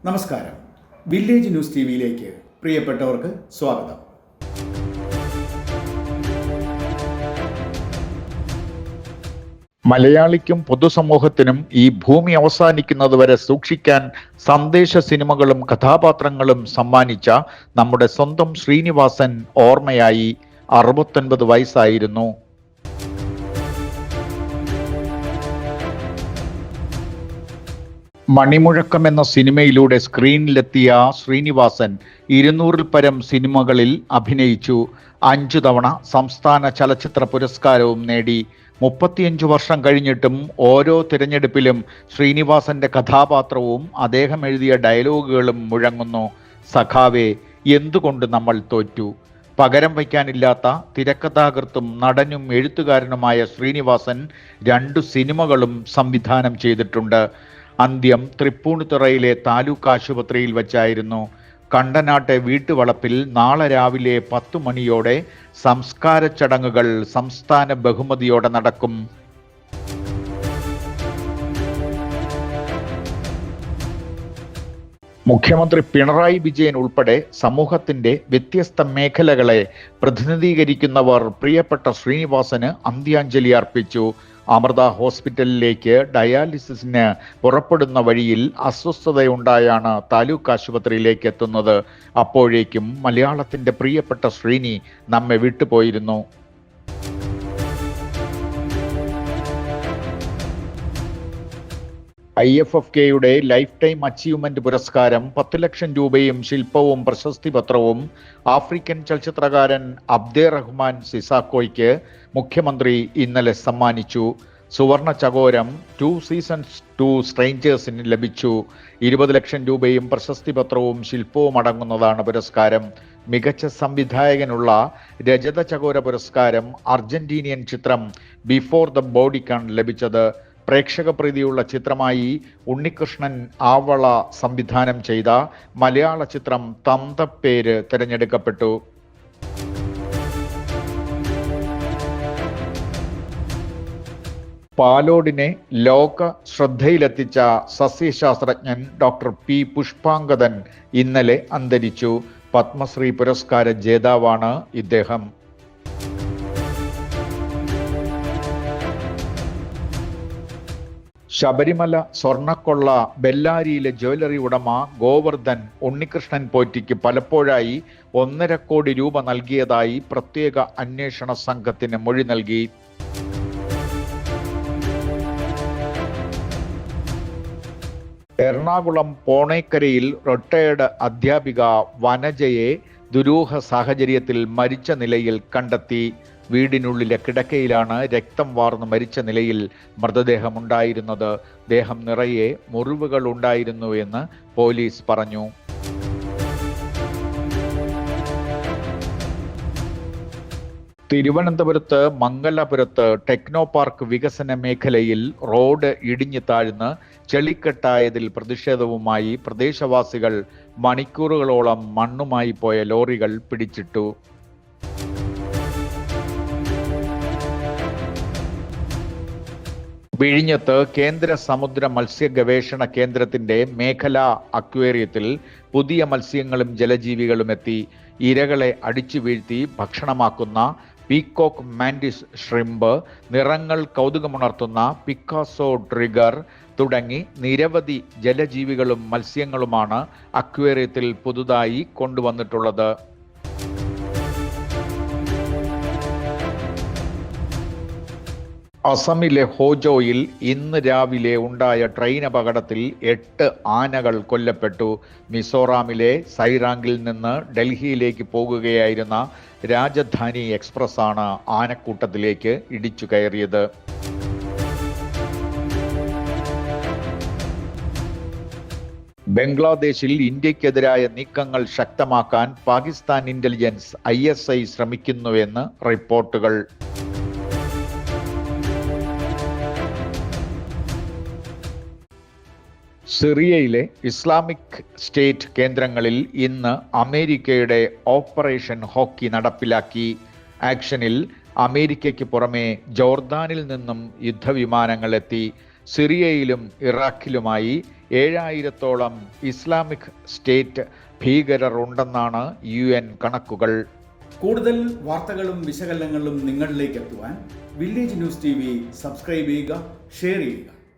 നമസ്കാരം. Village news ടിവിയിലേക്ക് പ്രിയപ്പെട്ടവർക്ക് സ്വാഗതം. മലയാളിക്കും പൊതുസമൂഹത്തിനും ഈ ഭൂമി അവസാനിക്കുന്നതുവരെ സൂക്ഷിക്കാൻ സന്ദേശ സിനിമകളും കഥാപാത്രങ്ങളും സമ്മാനിച്ച നമ്മുടെ സ്വന്തം ശ്രീനിവാസൻ ഓർമ്മയായി. 69 വയസ്സായിരുന്നു. മണിമുഴക്കം എന്ന സിനിമയിലൂടെ സ്ക്രീനിലെത്തിയ ശ്രീനിവാസൻ 200-ൽ പരം സിനിമകളിൽ അഭിനയിച്ചു. 5 തവണ സംസ്ഥാന ചലച്ചിത്ര പുരസ്കാരവും നേടി. 35 വർഷം കഴിഞ്ഞിട്ടും ഓരോ തിരഞ്ഞെടുപ്പിലും ശ്രീനിവാസന്റെ കഥാപാത്രവും അദ്ദേഹം എഴുതിയ ഡയലോഗുകളും മുഴങ്ങുന്നു. സഖാവേ, എന്തുകൊണ്ട് നമ്മൾ തോറ്റു? പകരം വയ്ക്കാനില്ലാത്ത തിരക്കഥാകൃത്തും നടനും എഴുത്തുകാരനുമായ ശ്രീനിവാസൻ 2 സിനിമകളും സംവിധാനം ചെയ്തിട്ടുണ്ട്. അന്ത്യം തൃപ്പൂണിത്തുറയിലെ താലൂക്ക് ആശുപത്രിയിൽ വച്ചായിരുന്നു. കണ്ടനാട്ടെ വീട്ടുവളപ്പിൽ നാളെ രാവിലെ 10 മണിയോടെ സംസ്കാര ചടങ്ങുകൾ സംസ്ഥാന ബഹുമതിയോടെ നടക്കും. മുഖ്യമന്ത്രി പിണറായി വിജയൻ ഉൾപ്പെടെ സമൂഹത്തിന്റെ വ്യത്യസ്ത മേഖലകളെ പ്രതിനിധീകരിക്കുന്നവർ പ്രിയപ്പെട്ട ശ്രീനിവാസന് അന്ത്യാഞ്ജലി അർപ്പിച്ചു. അമൃത ഹോസ്പിറ്റലിലേക്ക് ഡയാലിസിസിന് പുറപ്പെടുന്ന വഴിയിൽ അസ്വസ്ഥതയുണ്ടായാണ് താലൂക്ക് ആശുപത്രിയിലേക്ക് എത്തുന്നത്. അപ്പോഴേക്കും മലയാളത്തിന്റെ പ്രിയപ്പെട്ട ശ്രീനി നമ്മെ വിട്ടുപോയിരുന്നു. IFFKയുടെ ലൈഫ് ടൈം അച്ചീവ്മെന്റ് പുരസ്കാരം 10 ലക്ഷം രൂപയും ശില്പവും പ്രശസ്തി പത്രവും ആഫ്രിക്കൻ ചലച്ചിത്രകാരൻ അബ്ദേ റഹ്മാൻ സിസാക്കോയ്ക്ക് മുഖ്യമന്ത്രി ഇന്നലെ സമ്മാനിച്ചു. സുവർണ ചകോരം 2 സീസൺസ് 2 സ്ട്രേഞ്ചേഴ്സിന് ലഭിച്ചു. 20 ലക്ഷം രൂപയും പ്രശസ്തി പത്രവും ശില്പവും അടങ്ങുന്നതാണ് പുരസ്കാരം. മികച്ച സംവിധായകനുള്ള രജത ചകോര പുരസ്കാരം അർജന്റീനിയൻ ചിത്രം ബിഫോർ ദ ബോഡിക്കാണ് ലഭിച്ചത്. പ്രേക്ഷക പ്രീതിയുള്ള ചിത്രമായി ഉണ്ണികൃഷ്ണൻ ആവള സംവിധാനം ചെയ്ത മലയാള ചിത്രം തന്തപ്പേര് തിരഞ്ഞെടുക്കപ്പെട്ടു. പാലോടിനെ ലോക ശ്രദ്ധയിലെത്തിച്ച സസ്യശാസ്ത്രജ്ഞൻ ഡോക്ടർ പി പുഷ്പാങ്കദൻ ഇന്നലെ അന്തരിച്ചു. പത്മശ്രീ പുരസ്കാര ജേതാവാണ് ഇദ്ദേഹം. ശബരിമല സ്വർണ്ണക്കൊള്ള ബെല്ലാരിയിലെ ജ്വല്ലറി ഉടമ ഗോവർദ്ധൻ ഉണ്ണികൃഷ്ണൻ പോറ്റിക്ക് പലപ്പോഴായി 1.5 കോടി രൂപ നൽകിയതായി പ്രത്യേക അന്വേഷണ സംഘത്തിന് മൊഴി നൽകി. എറണാകുളം പോണേക്കരയിൽ റിട്ടയർഡ് അധ്യാപിക വനജയെ ദുരൂഹ സാഹചര്യത്തിൽ മരിച്ച നിലയിൽ കണ്ടെത്തി. വീടിനുള്ളിലെ കിടക്കയിലാണ് രക്തം വാർന്ന് മരിച്ച നിലയിൽ മൃതദേഹമുണ്ടായിരുന്നത്. ദേഹം നിറയെ മുറിവുകൾ ഉണ്ടായിരുന്നു എന്ന് പോലീസ് പറഞ്ഞു. തിരുവനന്തപുരത്ത് മംഗലപുരത്ത് ടെക്നോ പാർക്ക് വികസന മേഖലയിൽ റോഡ് ഇടിഞ്ഞു താഴ്ന്ന് ചെളിക്കെട്ടായതിൽ പ്രതിഷേധവുമായി പ്രദേശവാസികൾ മണിക്കൂറുകളോളം മണ്ണുമായി പോയ ലോറികൾ പിടിച്ചിട്ടു. വിഴിഞ്ഞത്ത് കേന്ദ്ര സമുദ്ര മത്സ്യ ഗവേഷണ കേന്ദ്രത്തിന്റെ മേഖലാ അക്വേറിയത്തിൽ പുതിയ മത്സ്യങ്ങളും ജലജീവികളും എത്തി. ഇരകളെ അടിച്ചു വീഴ്ത്തി ഭക്ഷണമാക്കുന്ന പീക്കോക്ക് മാൻഡിസ് ഷ്രിമ്പ്, നിറങ്ങൾ കൗതുകമുണർത്തുന്ന പിക്കാസോ ട്രിഗർ തുടങ്ങി നിരവധി ജലജീവികളും മത്സ്യങ്ങളുമാണ് അക്വേറിയത്തിൽ പുതുതായി കൊണ്ടുവന്നിട്ടുള്ളത്. അസമിലെ ഹോജോയിൽ ഇന്ന് രാവിലെ ഉണ്ടായ ട്രെയിൻ അപകടത്തിൽ 8 ആനകൾ കൊല്ലപ്പെട്ടു. മിസോറാമിലെ സൈറാങ്കിൽ നിന്ന് ഡൽഹിയിലേക്ക് പോകുകയായിരുന്ന രാജധാനി എക്സ്പ്രസ് ആണ് ആനക്കൂട്ടത്തിലേക്ക് ഇടിച്ചു കയറിയത്. ബംഗ്ലാദേശിൽ ഇന്ത്യക്കെതിരായ നീക്കങ്ങൾ ശക്തമാക്കാൻ പാകിസ്ഥാൻ ഇന്റലിജൻസ് ISI ശ്രമിക്കുന്നുവെന്ന് റിപ്പോർട്ടുകൾ. സിറിയയിലെ ഇസ്ലാമിക് സ്റ്റേറ്റ് കേന്ദ്രങ്ങളിൽ ഇന്ന് അമേരിക്കയുടെ ഓപ്പറേഷൻ ഹോക്കി നടപ്പിലാക്കി. ആക്ഷനിൽ അമേരിക്കയ്ക്ക് പുറമെ ജോർദാനിൽ നിന്നും യുദ്ധവിമാനങ്ങൾ എത്തി. സിറിയയിലും ഇറാഖിലുമായി 7000-ഓളം ഇസ്ലാമിക് സ്റ്റേറ്റ് ഭീകരർ ഉണ്ടെന്നാണ് UN കണക്കുകൾ. കൂടുതൽ വാർത്തകളും വിശകലനങ്ങളും നിങ്ങളിലേക്ക് എത്തുവാൻ വില്ലേജ് ന്യൂസ് TV സബ്സ്ക്രൈബ് ചെയ്യുക, ഷെയർ ചെയ്യുക.